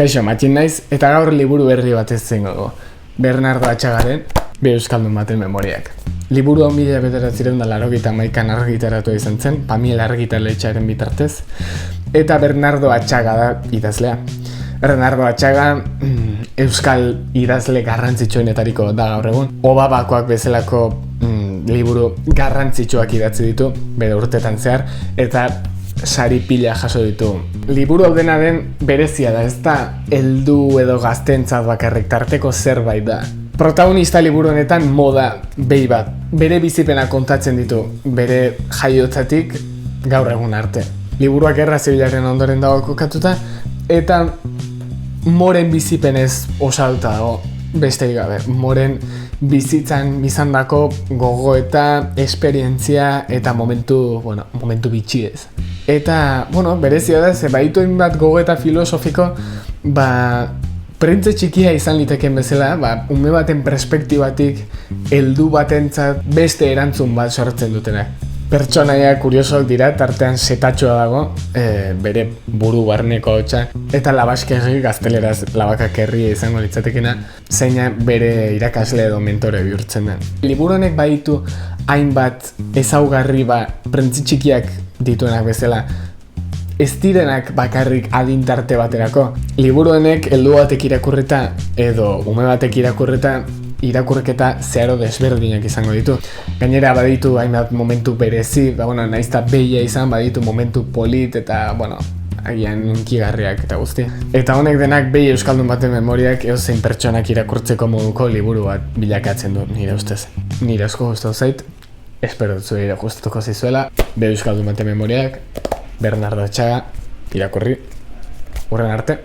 Kaixo, Matxin naiz, eta gaur liburu berri bat ez zen gogo. Bernardo Atxagaren, Bi euskaldun baten memoriak. Liburu hau 1981an argitaratu izan zen, Pamiela argitaletxearen bitartez, eta Bernardo Atxaga da idazlea. Bernardo Atxaga euskal idazle garrantzitsuenetariko da gaur egun. Obabakoak bezalako liburu garrantzitsuak idatzi ditu, bere urtetan zehar, eta sari pila jaso ditu. Liburu hau dena den berezia da, ez da heldu edo gaztentzat bakarrik tarteko zerbait da. Protagonista liburu honetan moda behi bat, bere bizipena kontatzen ditu, bere jaiotzatik gaur egun arte. Liburuak Gerra Zibilaren ondoren dago kokatuta, eta moren bizipenez osatuta dago, besterik gabe. Moren bizitzan izandako gogoeta, esperientzia eta momentu bitxiez. Eta, berezia da, ze baitu bat gogoeta filosofiko, prentze txikia izan liteken bezala, ume baten perspektibatik heldu batentzat beste erantzun bat sortzen dutenak. Pertsonaia kuriosoak dira, tartean setatxoa dago, bere buru barneko hotxa, eta Labaskerri, gazteleraz Labakakerri izango litzatekena, zeina bere irakasle edo mentore bihurtzen den. Liburu honek baditu hainbat ezaugarri prentzi txikiak dituenak bezala, ez direnak bakarrik adintarte baterako. Liburu honek heldu batek irakurrita edo ume batek irakurrita irakurketa zeharo desberdinak izango ditu. Gainera baditu hainbat momentu berezi, naizta behia izan baditu momentu polit eta, agian unkigarriak eta guzti. Eta honek denak behi euskaldun baten memoriak edozein pertsonak irakurtzeko moduko liburu bat bilakatzen du, nire ustez. Nire asko gustatu zait, espero dut zuei gustatuko zizuela. Behi euskaldun baten memoriak, Bernardo Atxaga, irakurri. Hurren arte.